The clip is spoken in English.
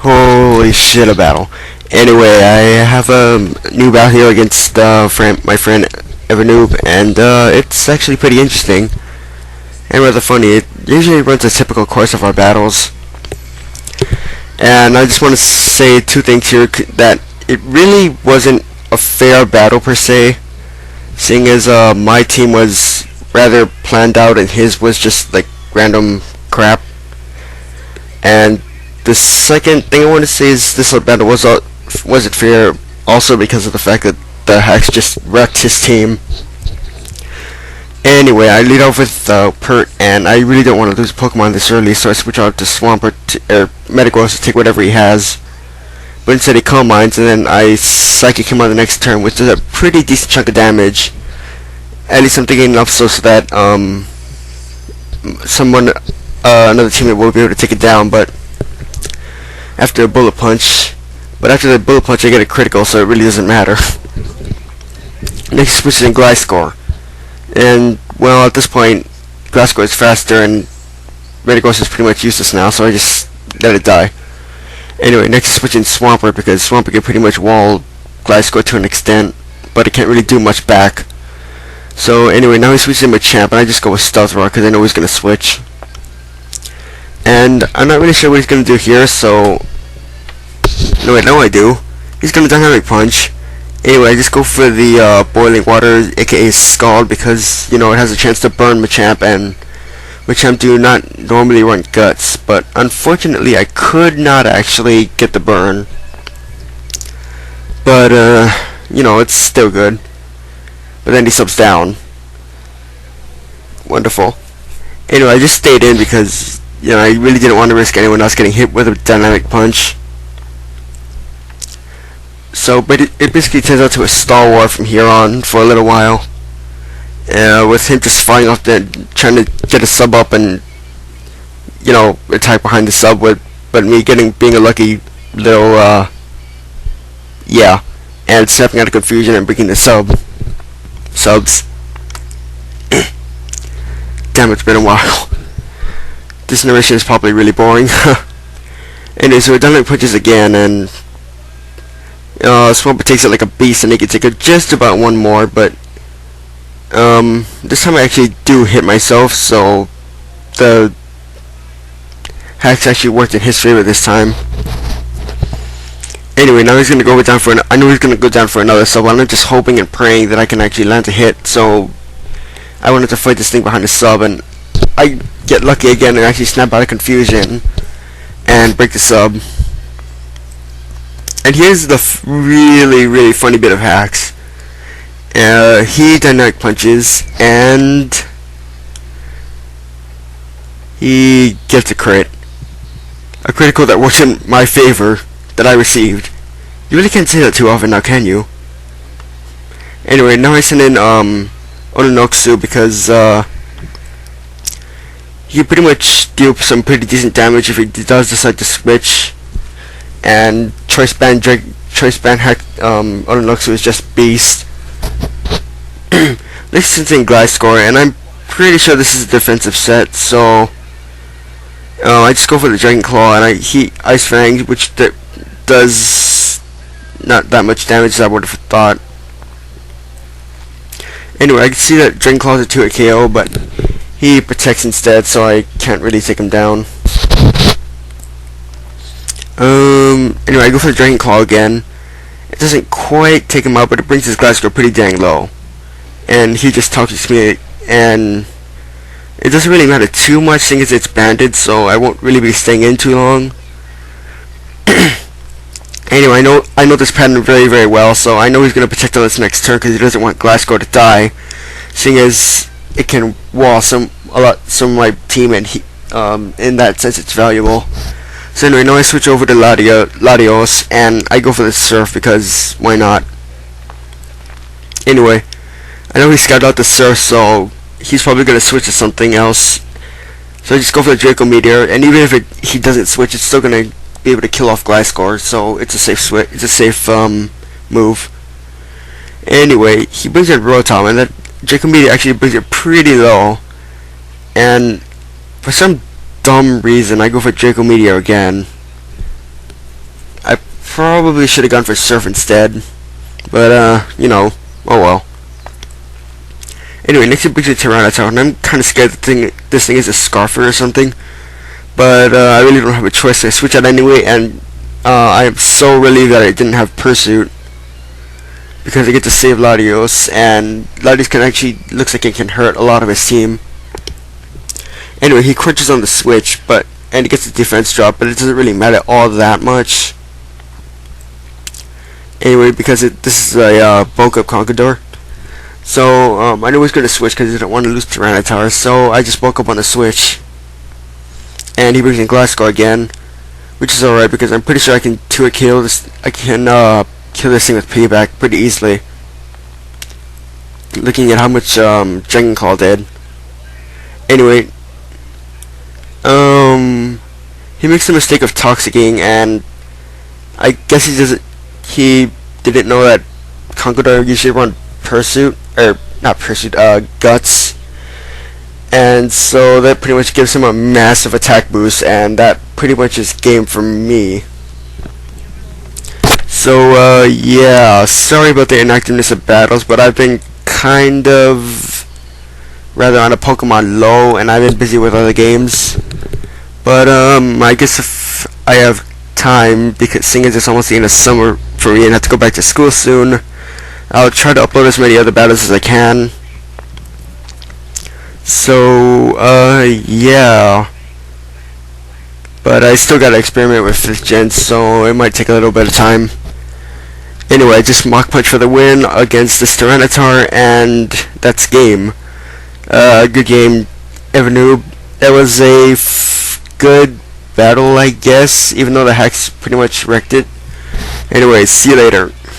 Holy shit, a battle. Anyway, I have a noob out here against my friend Noob, and it's actually pretty interesting and rather funny. It usually runs a typical course of our battles, and I just want to say two things here, that it really wasn't a fair battle per se, seeing as my team was rather planned out and his was just like random crap. And the second thing I want to say is this battle wasn't fair also because of the fact that the Hex just wrecked his team. Anyway, I lead off with Pert, and I really don't want to lose Pokemon this early, so I switch out to Swampert or Metagross to take whatever he has. But instead he Calm Minds, and then I Psychic him on the next turn, which is a pretty decent chunk of damage. At least I'm thinking enough so that another teammate will be able to take it down. But after the bullet punch, I get a critical, so it really doesn't matter. Next switches in Gliscor, and well, at this point, Gliscor is faster, and Metagross is pretty much useless now, so I just let it die. Anyway, next switch in Swampert, because Swampert can pretty much wall Gliscor to an extent, but it can't really do much back. So anyway, now he switches in with Champ, and I just go with Stealth Rock because I know he's gonna switch. And I'm not really sure what he's gonna do here, so no, wait, no, I do. He's gonna Dynamic Punch. Anyway, I just go for the Boiling Water, aka Scald, because, you know, it has a chance to burn Machamp, and Machamp do not normally run Guts, but unfortunately I could not actually get the burn. But, you know, it's still good. But then he subs down. Wonderful. Anyway, I just stayed in because, you know, I really didn't want to risk anyone else getting hit with a Dynamic Punch. So, but it basically turns out to a Star War from here on for a little while. With him just firing off trying to get a sub up and, you know, attack behind the sub but me being a lucky little, yeah, and snapping out of confusion and breaking the subs. Damn, it's been a while. This narration is probably really boring. Anyway, so Dynamic Punches again, and Swampert takes it like a beast, and he can take it just about one more, but this time I actually do hit myself, so the hacks actually worked in his favor this time. Anyway, now he's gonna go down for I know he's gonna go down for another sub. I'm just hoping and praying that I can actually land a hit. So I wanted to fight this thing behind the sub, and I get lucky again and actually snap out of confusion and break the sub. And here's the really funny bit of hacks. He Dynamic Punches, and he gets a crit. A critical that works in my favor, that I received. You really can't say that too often now, can you? Anyway, now I send in Ononoksu because he pretty much deal some pretty decent damage if he does decide to switch. And Choice Band Hack Ononoksu is just beast. Next is in Gliscor, and I'm pretty sure this is a defensive set, so I just go for the Dragon Claw, and he Ice Fang, which does not that much damage as I would have thought. Anyway, I can see that Dragon Claw is a 2-hit KO, but he protects instead, so I can't really take him down. Anyway, I go for the Dragon Claw again. It doesn't quite take him out, but it brings his Gliscor pretty dang low. And he just touches me, and it doesn't really matter too much, seeing as it's banded, so I won't really be staying in too long. Anyway, I know this pattern very well, so I know he's going to protect on this next turn because he doesn't want Gliscor to die, seeing as it can wall some of my team, and in that sense it's valuable. So anyway, now I switch over to Latios, and I go for the Surf because why not? Anyway, I know he scouted out the Surf, so he's probably going to switch to something else. So I just go for the Draco Meteor, and even if he doesn't switch, it's still going to be able to kill off Gliscor, so it's a safe switch. It's a safe move. Anyway, he brings in Rotom, and that Draco Meteor actually brings it pretty low. And for some dumb reason, I go for Draco Meteor again. probably should have gone for Surf instead. But, you know, oh well. Anyway, next it brings me to Tyranitar, and I'm kind of scared that this thing is a Scarfer or something. But, I really don't have a choice, so I switch out anyway, and, I am so relieved that I didn't have Pursuit. Because I get to save Latios, and Latios can actually, looks like it can hurt a lot of his team. Anyway, he crunches on the switch, and he gets the defense drop, but it doesn't really matter all that much. Anyway, because this is a bulk up Conqueror. So, I knew I was going to switch because I didn't want to lose Tyranitar, so I just bulk up on the switch. And he brings in Glasgow again, which is alright because I'm pretty sure I can kill this. I can kill this thing with payback pretty easily. Looking at how much Dragon Call did. Anyway, he makes the mistake of toxicking, and I guess he didn't know that Conqueror usually run Pursuit, or not Pursuit, Guts. And so that pretty much gives him a massive attack boost, and that pretty much is game for me. So, yeah, sorry about the inactiveness of battles, but I've been kind of rather on a Pokemon low, and I've been busy with other games. But, I guess if I have time, because seeing as it's almost the end of summer for me and I have to go back to school soon, I'll try to upload as many other battles as I can. So, yeah. But I still gotta experiment with 5th gen, so it might take a little bit of time. Anyway, just Mach Punch for the win against this Tyranitar, and that's game. Good game, 3v3rnoob. That was a good battle, I guess, even though the hacks pretty much wrecked it. Anyway, see you later.